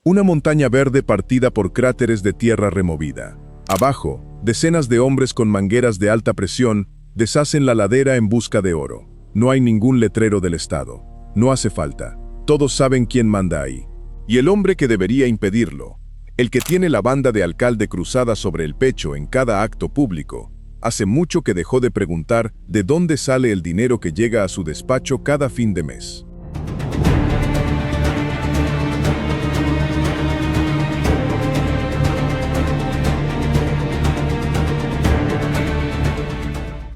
Una montaña verde partida por cráteres de tierra removida. Abajo, decenas de hombres con mangueras de alta presión deshacen la ladera en busca de oro. No hay ningún letrero del Estado. No hace falta. Todos saben quién manda ahí. Y el hombre que debería impedirlo, el que tiene la banda de alcalde cruzada sobre el pecho en cada acto público, hace mucho que dejó de preguntar de dónde sale el dinero que llega a su despacho cada fin de mes.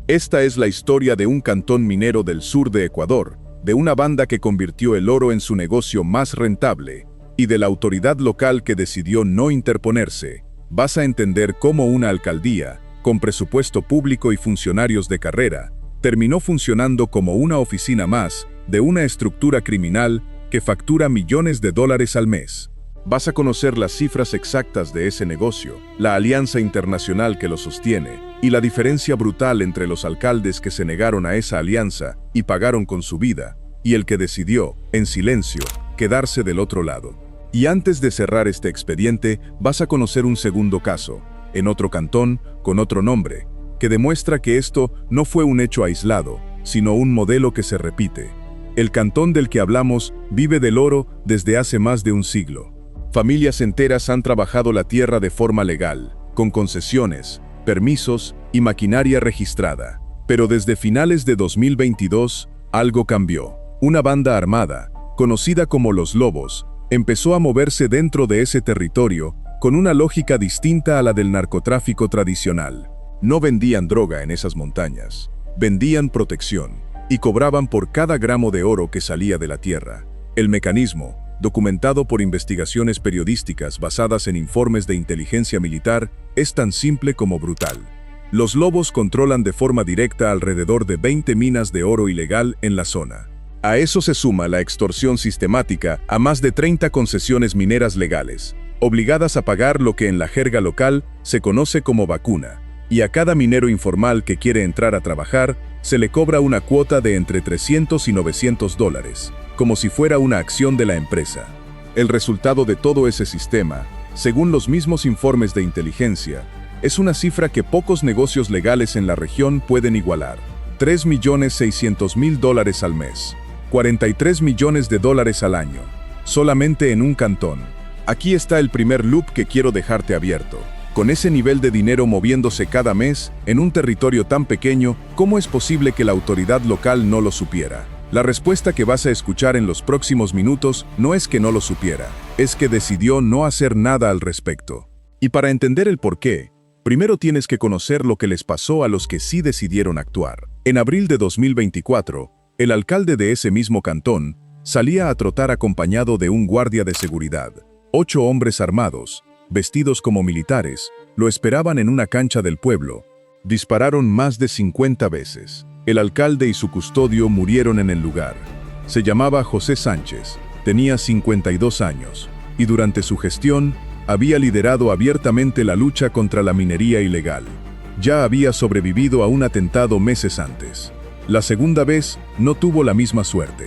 Esta es la historia de un cantón minero del sur de Ecuador, de una banda que convirtió el oro en su negocio más rentable, y de la autoridad local que decidió no interponerse. Vas a entender cómo una alcaldía, con presupuesto público y funcionarios de carrera, terminó funcionando como una oficina más de una estructura criminal que factura millones de dólares al mes. Vas a conocer las cifras exactas de ese negocio, la alianza internacional que lo sostiene, y la diferencia brutal entre los alcaldes que se negaron a esa alianza y pagaron con su vida, y el que decidió, en silencio, quedarse del otro lado. Y antes de cerrar este expediente, vas a conocer un segundo caso, en otro cantón, con otro nombre, que demuestra que esto no fue un hecho aislado, sino un modelo que se repite. El cantón del que hablamos vive del oro desde hace más de un siglo. Familias enteras han trabajado la tierra de forma legal, con concesiones, permisos y maquinaria registrada. Pero desde finales de 2022, algo cambió. Una banda armada, conocida como Los Lobos, empezó a moverse dentro de ese territorio con una lógica distinta a la del narcotráfico tradicional. No vendían droga en esas montañas, vendían protección y cobraban por cada gramo de oro que salía de la tierra. El mecanismo, documentado por investigaciones periodísticas basadas en informes de inteligencia militar, es tan simple como brutal. Los Lobos controlan de forma directa alrededor de 20 minas de oro ilegal en la zona. A eso se suma la extorsión sistemática a más de 30 concesiones mineras legales, obligadas a pagar lo que en la jerga local se conoce como vacuna, y a cada minero informal que quiere entrar a trabajar se le cobra una cuota de entre 300 y 900 dólares, como si fuera una acción de la empresa. El resultado de todo ese sistema, según los mismos informes de inteligencia, es una cifra que pocos negocios legales en la región pueden igualar: 3.600.000 dólares al mes, 43 millones de dólares al año, solamente en un cantón. Aquí está el primer loop que quiero dejarte abierto. Con ese nivel de dinero moviéndose cada mes, en un territorio tan pequeño, ¿cómo es posible que la autoridad local no lo supiera? La respuesta que vas a escuchar en los próximos minutos no es que no lo supiera, es que decidió no hacer nada al respecto. Y para entender el porqué, primero tienes que conocer lo que les pasó a los que sí decidieron actuar. En abril de 2024, el alcalde de ese mismo cantón salía a trotar acompañado de un guardia de seguridad. 8 hombres armados, vestidos como militares, lo esperaban en una cancha del pueblo. Dispararon más de 50 veces. El alcalde y su custodio murieron en el lugar. Se llamaba José Sánchez, tenía 52 años, y durante su gestión había liderado abiertamente la lucha contra la minería ilegal. Ya había sobrevivido a un atentado meses antes. La segunda vez no tuvo la misma suerte.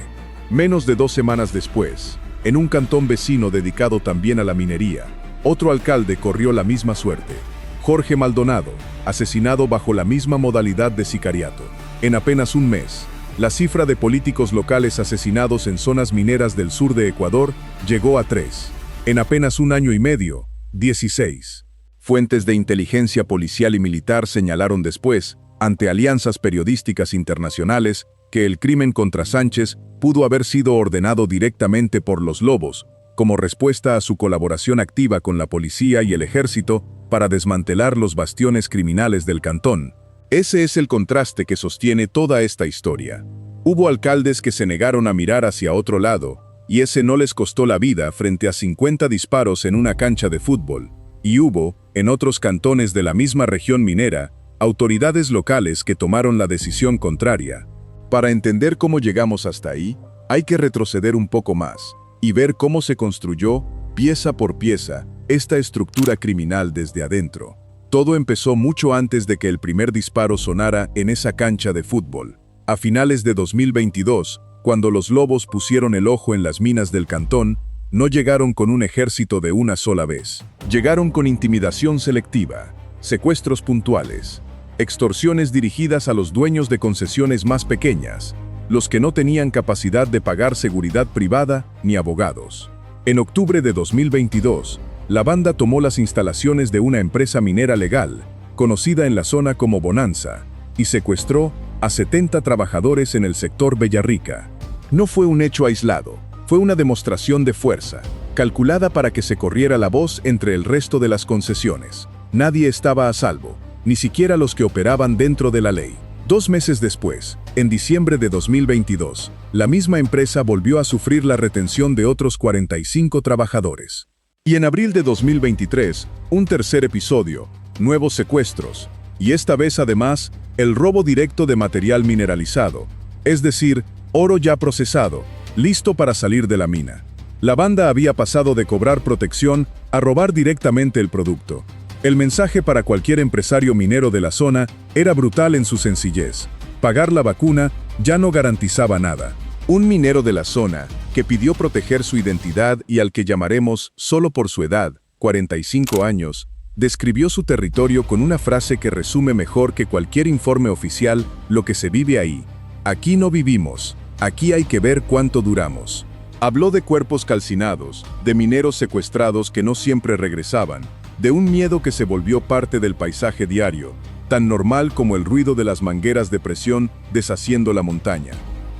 Menos de 2 semanas después, en un cantón vecino dedicado también a la minería, otro alcalde corrió la misma suerte: Jorge Maldonado, asesinado bajo la misma modalidad de sicariato. En apenas un mes, la cifra de políticos locales asesinados en zonas mineras del sur de Ecuador llegó a 3. En apenas un año y medio, 16. Fuentes de inteligencia policial y militar señalaron después, ante alianzas periodísticas internacionales, que el crimen contra Sánchez pudo haber sido ordenado directamente por los Lobos, como respuesta a su colaboración activa con la policía y el ejército para desmantelar los bastiones criminales del cantón. Ese es el contraste que sostiene toda esta historia. Hubo alcaldes que se negaron a mirar hacia otro lado, y ese no les costó la vida frente a 50 disparos en una cancha de fútbol. Y hubo, en otros cantones de la misma región minera, autoridades locales que tomaron la decisión contraria. Para entender cómo llegamos hasta ahí, hay que retroceder un poco más y ver cómo se construyó, pieza por pieza, esta estructura criminal desde adentro. Todo empezó mucho antes de que el primer disparo sonara en esa cancha de fútbol. A finales de 2022, cuando los Lobos pusieron el ojo en las minas del cantón, no llegaron con un ejército de una sola vez. Llegaron con intimidación selectiva, secuestros puntuales, extorsiones dirigidas a los dueños de concesiones más pequeñas, los que no tenían capacidad de pagar seguridad privada ni abogados. En octubre de 2022, la banda tomó las instalaciones de una empresa minera legal, conocida en la zona como Bonanza, y secuestró a 70 trabajadores en el sector Bellarrica. No fue un hecho aislado, fue una demostración de fuerza, calculada para que se corriera la voz entre el resto de las concesiones. Nadie estaba a salvo, ni siquiera los que operaban dentro de la ley. 2 meses después, en diciembre de 2022, la misma empresa volvió a sufrir la retención de otros 45 trabajadores. Y en abril de 2023, un tercer episodio, nuevos secuestros, y esta vez además, el robo directo de material mineralizado, es decir, oro ya procesado, listo para salir de la mina. La banda había pasado de cobrar protección a robar directamente el producto. El mensaje para cualquier empresario minero de la zona era brutal en su sencillez. Pagar la vacuna ya no garantizaba nada. Un minero de la zona, que pidió proteger su identidad y al que llamaremos solo por su edad, 45 años, describió su territorio con una frase que resume mejor que cualquier informe oficial lo que se vive ahí. Aquí no vivimos, aquí hay que ver cuánto duramos. Habló de cuerpos calcinados, de mineros secuestrados que no siempre regresaban, de un miedo que se volvió parte del paisaje diario, tan normal como el ruido de las mangueras de presión deshaciendo la montaña.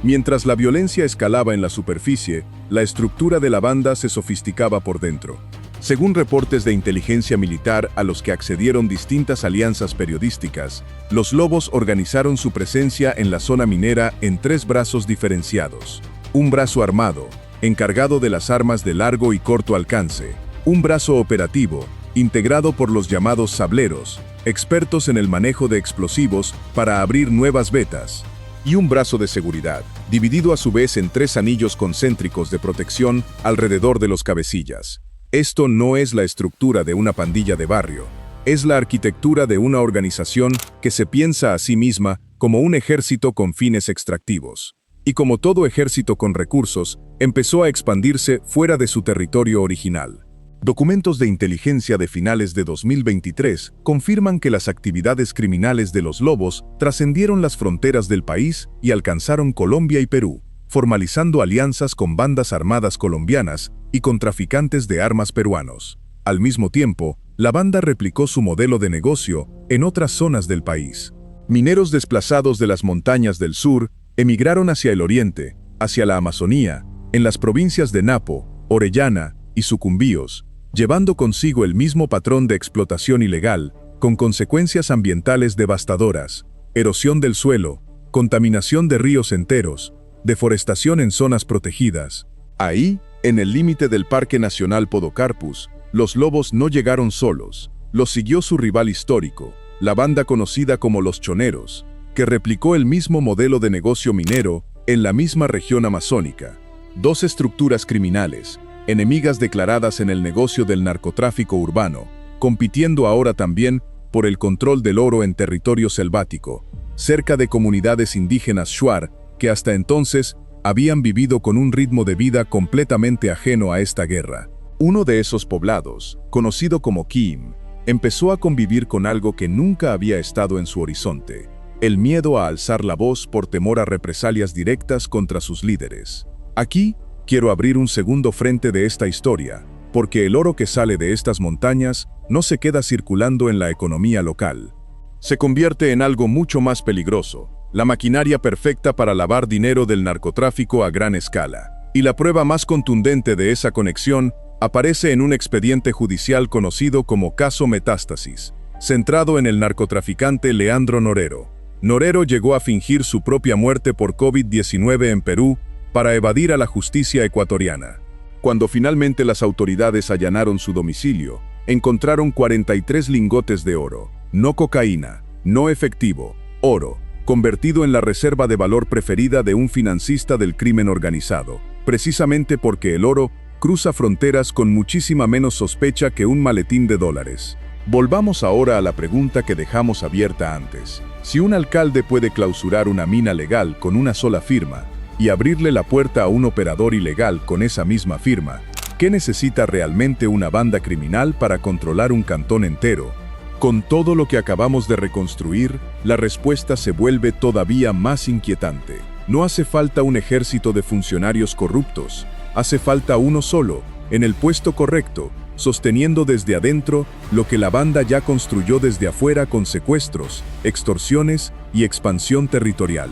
Mientras la violencia escalaba en la superficie, la estructura de la banda se sofisticaba por dentro. Según reportes de inteligencia militar a los que accedieron distintas alianzas periodísticas, los Lobos organizaron su presencia en la zona minera en 3 brazos diferenciados. Un brazo armado, encargado de las armas de largo y corto alcance. Un brazo operativo, integrado por los llamados sableros, expertos en el manejo de explosivos para abrir nuevas vetas. Y un brazo de seguridad, dividido a su vez en 3 anillos concéntricos de protección alrededor de los cabecillas. Esto no es la estructura de una pandilla de barrio, es la arquitectura de una organización que se piensa a sí misma como un ejército con fines extractivos. Y como todo ejército con recursos, empezó a expandirse fuera de su territorio original. Documentos de inteligencia de finales de 2023 confirman que las actividades criminales de los Lobos trascendieron las fronteras del país y alcanzaron Colombia y Perú, formalizando alianzas con bandas armadas colombianas y con traficantes de armas peruanos. Al mismo tiempo, la banda replicó su modelo de negocio en otras zonas del país. Mineros desplazados de las montañas del sur emigraron hacia el oriente, hacia la Amazonía, en las provincias de Napo, Orellana y Sucumbíos, llevando consigo el mismo patrón de explotación ilegal, con consecuencias ambientales devastadoras, erosión del suelo, contaminación de ríos enteros, deforestación en zonas protegidas. Ahí, en el límite del Parque Nacional Podocarpus, los Lobos no llegaron solos, los siguió su rival histórico, la banda conocida como Los Choneros, que replicó el mismo modelo de negocio minero en la misma región amazónica. 2 estructuras criminales, enemigas declaradas en el negocio del narcotráfico urbano, compitiendo ahora también por el control del oro en territorio selvático, cerca de comunidades indígenas shuar que hasta entonces habían vivido con un ritmo de vida completamente ajeno a esta guerra. Uno de esos poblados, conocido como Kim, empezó a convivir con algo que nunca había estado en su horizonte: el miedo a alzar la voz por temor a represalias directas contra sus líderes. Aquí, quiero abrir un segundo frente de esta historia, porque el oro que sale de estas montañas no se queda circulando en la economía local. Se convierte en algo mucho más peligroso, la maquinaria perfecta para lavar dinero del narcotráfico a gran escala. Y la prueba más contundente de esa conexión aparece en un expediente judicial conocido como Caso Metástasis, centrado en el narcotraficante Leandro Norero. Norero llegó a fingir su propia muerte por COVID-19 en Perú para evadir a la justicia ecuatoriana. Cuando finalmente las autoridades allanaron su domicilio, encontraron 43 lingotes de oro, no cocaína, no efectivo, oro, convertido en la reserva de valor preferida de un financista del crimen organizado, precisamente porque el oro cruza fronteras con muchísima menos sospecha que un maletín de dólares. Volvamos ahora a la pregunta que dejamos abierta antes. Si un alcalde puede clausurar una mina legal con una sola firma y abrirle la puerta a un operador ilegal con esa misma firma, qué necesita realmente una banda criminal para controlar un cantón entero? Con todo lo que acabamos de reconstruir, la respuesta se vuelve todavía más inquietante. No hace falta un ejército de funcionarios corruptos, hace falta uno solo, en el puesto correcto, sosteniendo desde adentro lo que la banda ya construyó desde afuera con secuestros, extorsiones y expansión territorial.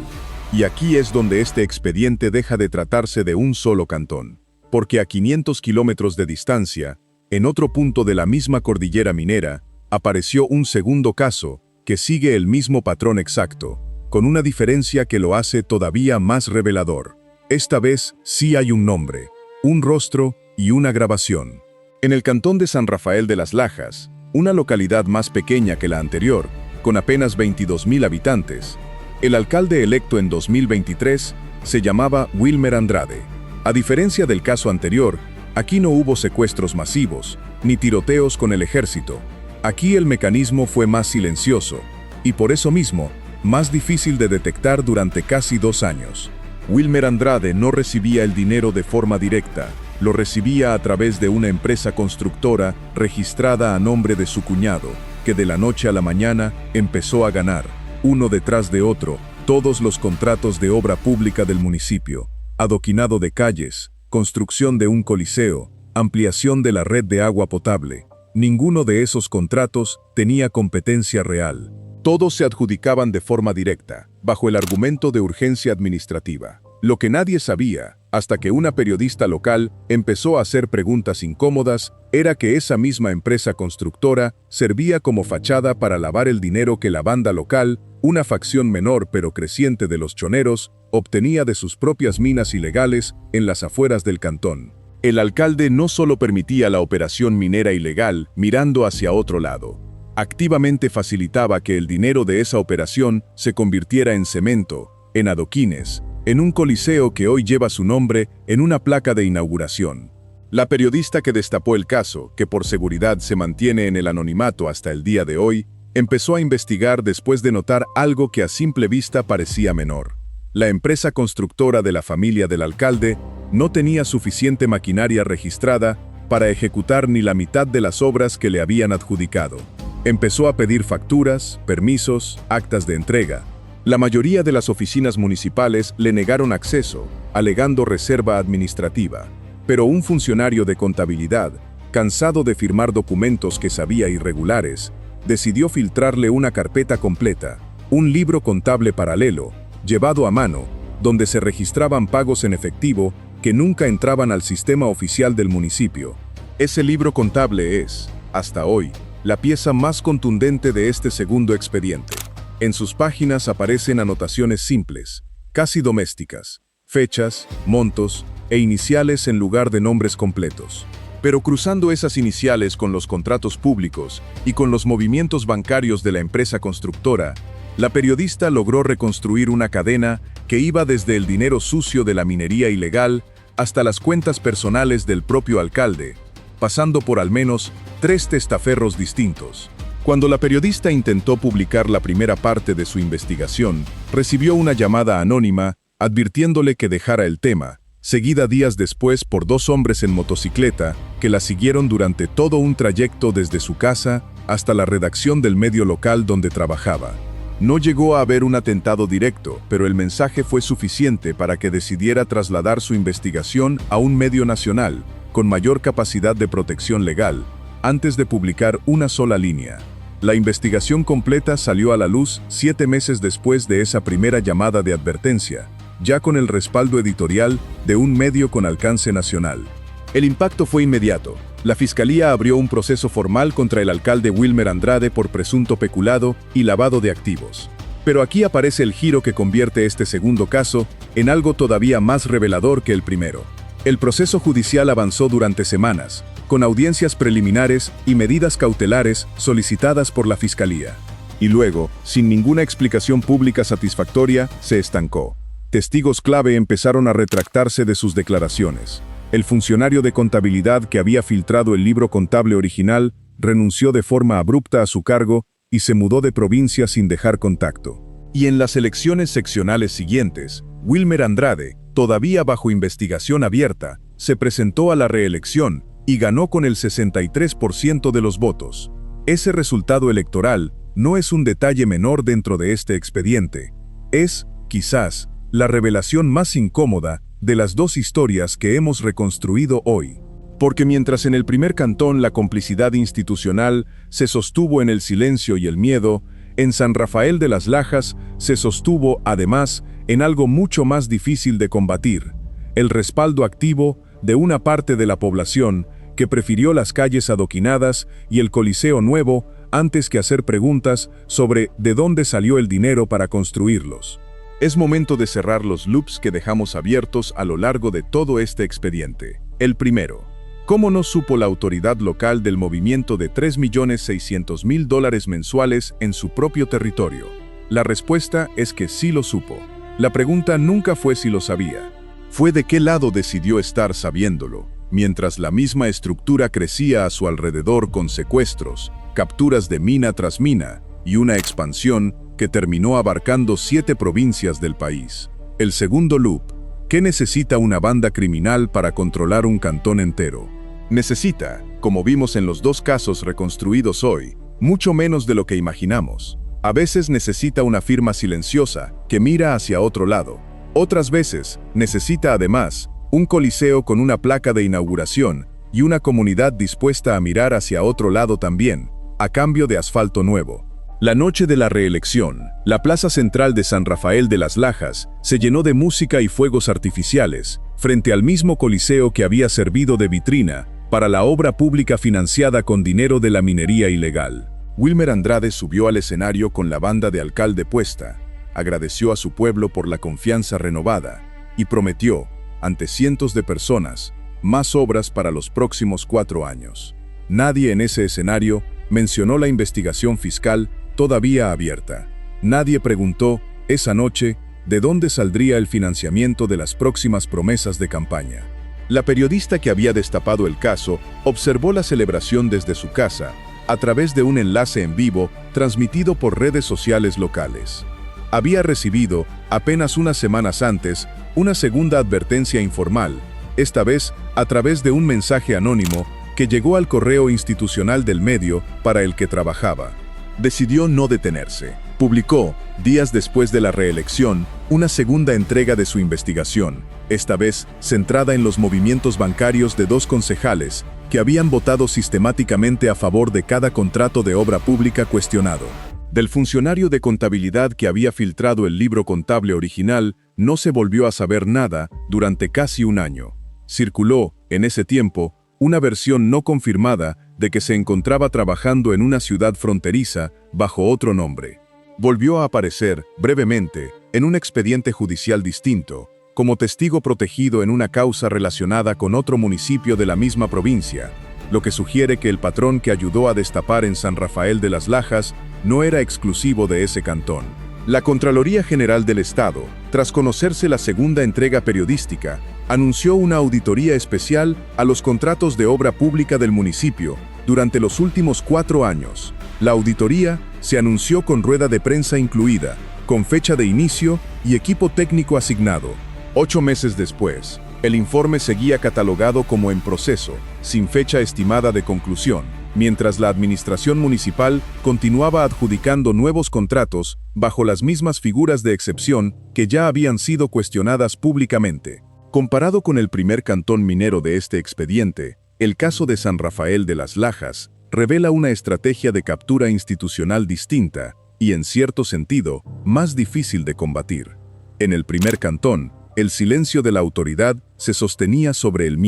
Y aquí es donde este expediente deja de tratarse de un solo cantón, porque a 500 kilómetros de distancia, en otro punto de la misma cordillera minera, apareció un segundo caso que sigue el mismo patrón exacto, con una diferencia que lo hace todavía más revelador. Esta vez sí hay un nombre, un rostro y una grabación. En el cantón de San Rafael de las Lajas, una localidad más pequeña que la anterior, con apenas 22.000 habitantes, el alcalde electo en 2023 se llamaba Wilmer Andrade. A diferencia del caso anterior, aquí no hubo secuestros masivos, ni tiroteos con el ejército. Aquí el mecanismo fue más silencioso, y por eso mismo, más difícil de detectar durante casi 2 años. Wilmer Andrade no recibía el dinero de forma directa, lo recibía a través de una empresa constructora registrada a nombre de su cuñado, que de la noche a la mañana empezó a ganar, uno detrás de otro, todos los contratos de obra pública del municipio, adoquinado de calles, construcción de un coliseo, ampliación de la red de agua potable. Ninguno de esos contratos tenía competencia real. Todos se adjudicaban de forma directa, bajo el argumento de urgencia administrativa. Lo que nadie sabía, hasta que una periodista local empezó a hacer preguntas incómodas, era que esa misma empresa constructora servía como fachada para lavar el dinero que la banda local, una facción menor pero creciente de los choneros, obtenía de sus propias minas ilegales en las afueras del cantón. El alcalde no solo permitía la operación minera ilegal mirando hacia otro lado, activamente facilitaba que el dinero de esa operación se convirtiera en cemento, en adoquines, en un coliseo que hoy lleva su nombre en una placa de inauguración. La periodista que destapó el caso, que por seguridad se mantiene en el anonimato hasta el día de hoy, empezó a investigar después de notar algo que a simple vista parecía menor. La empresa constructora de la familia del alcalde no tenía suficiente maquinaria registrada para ejecutar ni la mitad de las obras que le habían adjudicado. Empezó a pedir facturas, permisos, actas de entrega. La mayoría de las oficinas municipales le negaron acceso, alegando reserva administrativa. Pero un funcionario de contabilidad, cansado de firmar documentos que sabía irregulares, decidió filtrarle una carpeta completa, un libro contable paralelo, llevado a mano, donde se registraban pagos en efectivo que nunca entraban al sistema oficial del municipio. Ese libro contable es, hasta hoy, la pieza más contundente de este segundo expediente. En sus páginas aparecen anotaciones simples, casi domésticas, fechas, montos e iniciales en lugar de nombres completos. Pero cruzando esas iniciales con los contratos públicos y con los movimientos bancarios de la empresa constructora, la periodista logró reconstruir una cadena que iba desde el dinero sucio de la minería ilegal hasta las cuentas personales del propio alcalde, pasando por al menos 3 testaferros distintos. Cuando la periodista intentó publicar la primera parte de su investigación, recibió una llamada anónima advirtiéndole que dejara el tema, seguida días después por 2 hombres en motocicleta que la siguieron durante todo un trayecto desde su casa hasta la redacción del medio local donde trabajaba. No llegó a haber un atentado directo, pero el mensaje fue suficiente para que decidiera trasladar su investigación a un medio nacional, con mayor capacidad de protección legal, antes de publicar una sola línea. La investigación completa salió a la luz 7 meses después de esa primera llamada de advertencia, ya con el respaldo editorial de un medio con alcance nacional. El impacto fue inmediato. La Fiscalía abrió un proceso formal contra el alcalde Wilmer Andrade por presunto peculado y lavado de activos. Pero aquí aparece el giro que convierte este segundo caso en algo todavía más revelador que el primero. El proceso judicial avanzó durante semanas, con audiencias preliminares y medidas cautelares solicitadas por la Fiscalía. Y luego, sin ninguna explicación pública satisfactoria, se estancó. Testigos clave empezaron a retractarse de sus declaraciones. El funcionario de contabilidad que había filtrado el libro contable original renunció de forma abrupta a su cargo y se mudó de provincia sin dejar contacto. Y en las elecciones seccionales siguientes, Wilmer Andrade, todavía bajo investigación abierta, se presentó a la reelección y ganó con el 63% de los votos. Ese resultado electoral no es un detalle menor dentro de este expediente. Es, quizás, la revelación más incómoda de las dos historias que hemos reconstruido hoy. Porque mientras en el primer cantón la complicidad institucional se sostuvo en el silencio y el miedo, en San Rafael de las Lajas se sostuvo, además, en algo mucho más difícil de combatir: el respaldo activo de una parte de la población que prefirió las calles adoquinadas y el Coliseo nuevo antes que hacer preguntas sobre de dónde salió el dinero para construirlos. Es momento de cerrar los loops que dejamos abiertos a lo largo de todo este expediente. El primero: ¿cómo no supo la autoridad local del movimiento de $3.600.000 mensuales en su propio territorio? La respuesta es que sí lo supo. La pregunta nunca fue si lo sabía. Fue de qué lado decidió estar sabiéndolo, mientras la misma estructura crecía a su alrededor con secuestros, capturas de mina tras mina y una expansión que terminó abarcando 7 provincias del país. El segundo loop: ¿qué necesita una banda criminal para controlar un cantón entero? Necesita, como vimos en los dos casos reconstruidos hoy, mucho menos de lo que imaginamos. A veces necesita una firma silenciosa que mira hacia otro lado. Otras veces necesita además un coliseo con una placa de inauguración y una comunidad dispuesta a mirar hacia otro lado también, a cambio de asfalto nuevo. La noche de la reelección, la plaza central de San Rafael de las Lajas se llenó de música y fuegos artificiales, frente al mismo coliseo que había servido de vitrina para la obra pública financiada con dinero de la minería ilegal. Wilmer Andrade subió al escenario con la banda de alcalde puesta, agradeció a su pueblo por la confianza renovada y prometió, ante cientos de personas, más obras para los próximos 4 años. Nadie en ese escenario mencionó la investigación fiscal todavía abierta. Nadie preguntó, esa noche, de dónde saldría el financiamiento de las próximas promesas de campaña. La periodista que había destapado el caso observó la celebración desde su casa, a través de un enlace en vivo transmitido por redes sociales locales. Había recibido, apenas unas semanas antes, una segunda advertencia informal, esta vez a través de un mensaje anónimo que llegó al correo institucional del medio para el que trabajaba. Decidió no detenerse. Publicó, días después de la reelección, una segunda entrega de su investigación, esta vez centrada en los movimientos bancarios de 2 concejales que habían votado sistemáticamente a favor de cada contrato de obra pública cuestionado. Del funcionario de contabilidad que había filtrado el libro contable original, no se volvió a saber nada durante casi un año. Circuló, en ese tiempo, una versión no confirmada de que se encontraba trabajando en una ciudad fronteriza bajo otro nombre. Volvió a aparecer, brevemente, en un expediente judicial distinto, como testigo protegido en una causa relacionada con otro municipio de la misma provincia, lo que sugiere que el patrón que ayudó a destapar en San Rafael de las Lajas no era exclusivo de ese cantón. La Contraloría General del Estado, tras conocerse la segunda entrega periodística, anunció una auditoría especial a los contratos de obra pública del municipio durante los últimos 4 años. La auditoría se anunció con rueda de prensa incluida, con fecha de inicio y equipo técnico asignado. 8 meses después, el informe seguía catalogado como en proceso, sin fecha estimada de conclusión, mientras la administración municipal continuaba adjudicando nuevos contratos bajo las mismas figuras de excepción que ya habían sido cuestionadas públicamente. Comparado con el primer cantón minero de este expediente, el caso de San Rafael de las Lajas revela una estrategia de captura institucional distinta y, en cierto sentido, más difícil de combatir. En el primer cantón, el silencio de la autoridad se sostenía sobre el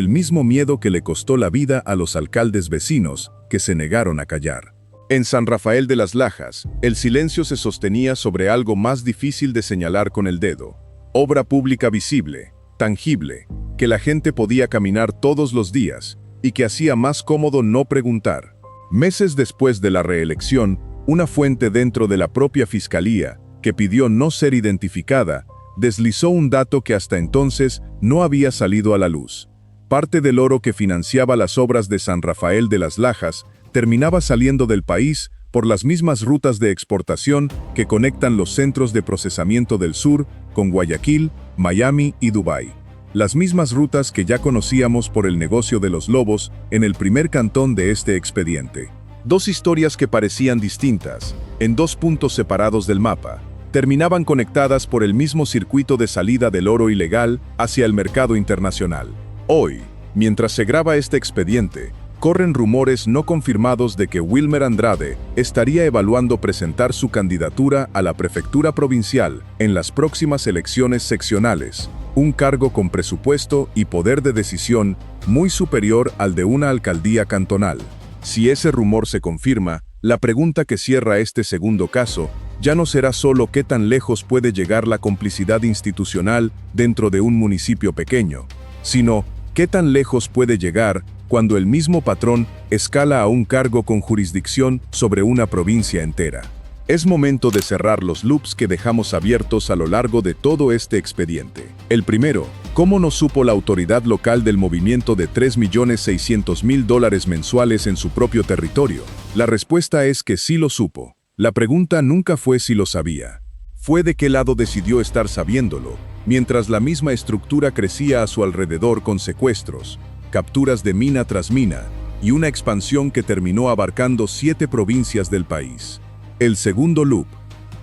mismo miedo que le costó la vida a los alcaldes vecinos que se negaron a callar. En San Rafael de las Lajas, el silencio se sostenía sobre algo más difícil de señalar con el dedo: obra pública visible, tangible, que la gente podía caminar todos los días y que hacía más cómodo no preguntar. Meses después de la reelección, una fuente dentro de la propia fiscalía, que pidió no ser identificada, deslizó un dato que hasta entonces no había salido a la luz. Parte del oro que financiaba las obras de San Rafael de las Lajas terminaba saliendo del país por las mismas rutas de exportación que conectan los centros de procesamiento del sur con Guayaquil, Miami y Dubái. las mismas rutas que ya conocíamos por el negocio de los lobos en el primer cantón de este expediente. Dos historias que parecían distintas, en dos puntos separados del mapa, terminaban conectadas por el mismo circuito de salida del oro ilegal hacia el mercado internacional. Hoy, mientras se graba este expediente, corren rumores no confirmados de que Wilmer Andrade estaría evaluando presentar su candidatura a la prefectura provincial en las próximas elecciones seccionales, un cargo con presupuesto y poder de decisión muy superior al de una alcaldía cantonal. Si ese rumor se confirma, la pregunta que cierra este segundo caso ya no será solo qué tan lejos puede llegar la complicidad institucional dentro de un municipio pequeño, sino qué tan lejos puede llegar cuando el mismo patrón escala a un cargo con jurisdicción sobre una provincia entera. Es momento de cerrar los loops que dejamos abiertos a lo largo de todo este expediente. El primero, ¿cómo no supo la autoridad local del movimiento de $3.600.000 mensuales en su propio territorio? La respuesta es que sí lo supo. La pregunta nunca fue si lo sabía. Fue de qué lado decidió estar sabiéndolo, mientras la misma estructura crecía a su alrededor con secuestros, capturas de mina tras mina, y una expansión que terminó abarcando 7 provincias del país. El segundo loop.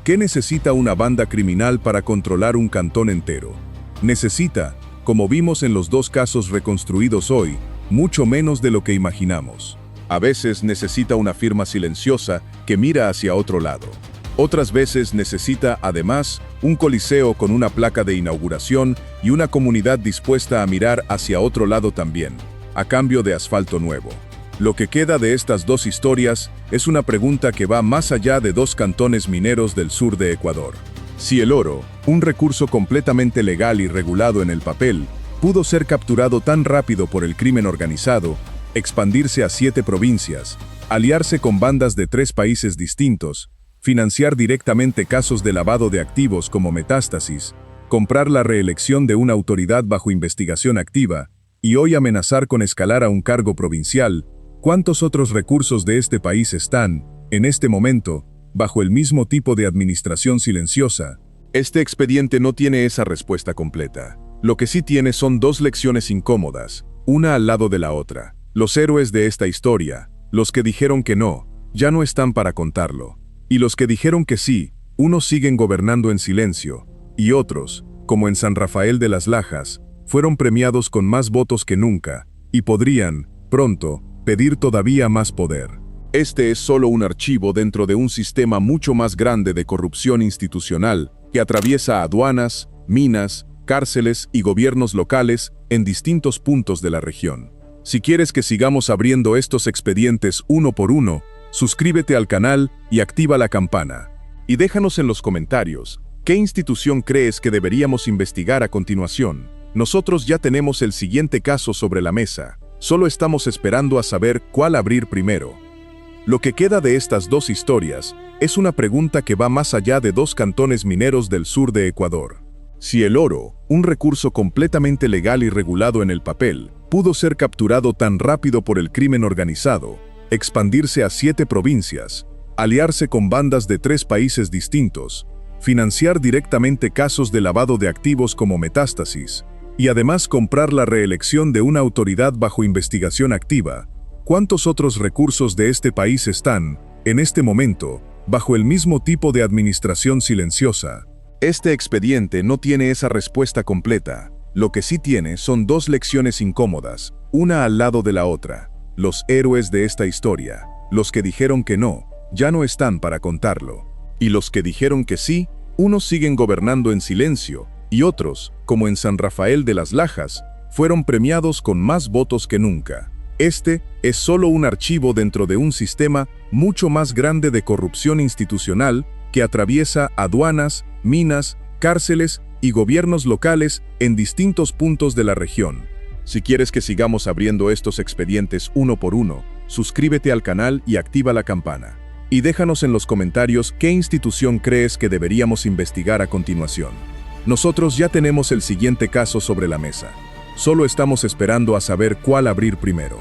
¿Qué necesita una banda criminal para controlar un cantón entero? Necesita, como vimos en los dos casos reconstruidos hoy, mucho menos de lo que imaginamos. A veces necesita una firma silenciosa que mira hacia otro lado. Otras veces necesita, además, un coliseo con una placa de inauguración y una comunidad dispuesta a mirar hacia otro lado también, a cambio de asfalto nuevo. Lo que queda de estas dos historias es una pregunta que va más allá de dos cantones mineros del sur de Ecuador. Si el oro, un recurso completamente legal y regulado en el papel, pudo ser capturado tan rápido por el crimen organizado, expandirse a 7 provincias, aliarse con bandas de 3 países distintos, financiar directamente casos de lavado de activos como Metástasis, comprar la reelección de una autoridad bajo investigación activa, y hoy amenazar con escalar a un cargo provincial, ¿cuántos otros recursos de este país están, en este momento, bajo el mismo tipo de administración silenciosa? Este expediente no tiene esa respuesta completa. Lo que sí tiene son dos lecciones incómodas, una al lado de la otra. Los héroes de esta historia, los que dijeron que no, ya no están para contarlo. Y los que dijeron que sí, unos siguen gobernando en silencio, y otros, como en San Rafael de las Lajas, fueron premiados con más votos que nunca, y podrían, pronto, pedir todavía más poder. Este es solo un archivo dentro de un sistema mucho más grande de corrupción institucional que atraviesa aduanas, minas, cárceles y gobiernos locales en distintos puntos de la región. Si quieres que sigamos abriendo estos expedientes uno por uno, suscríbete al canal y activa la campana. Y déjanos en los comentarios, ¿qué institución crees que deberíamos investigar a continuación? Nosotros ya tenemos el siguiente caso sobre la mesa, solo estamos esperando a saber cuál abrir primero. Lo que queda de estas dos historias es una pregunta que va más allá de dos cantones mineros del sur de Ecuador. Si el oro, un recurso completamente legal y regulado en el papel, pudo ser capturado tan rápido por el crimen organizado, expandirse a 7 provincias, aliarse con bandas de 3 países distintos, financiar directamente casos de lavado de activos como Metástasis, y además comprar la reelección de una autoridad bajo investigación activa, ¿cuántos otros recursos de este país están, en este momento, bajo el mismo tipo de administración silenciosa? Este expediente no tiene esa respuesta completa. Lo que sí tiene son dos lecciones incómodas, una al lado de la otra. Los héroes de esta historia, los que dijeron que no, ya no están para contarlo. Y los que dijeron que sí, unos siguen gobernando en silencio, y otros, como en San Rafael de las Lajas, fueron premiados con más votos que nunca. Este es solo un archivo dentro de un sistema mucho más grande de corrupción institucional que atraviesa aduanas, minas, cárceles y gobiernos locales en distintos puntos de la región. Si quieres que sigamos abriendo estos expedientes uno por uno, suscríbete al canal y activa la campana. Y déjanos en los comentarios qué institución crees que deberíamos investigar a continuación. Nosotros ya tenemos el siguiente caso sobre la mesa. Solo estamos esperando a saber cuál abrir primero.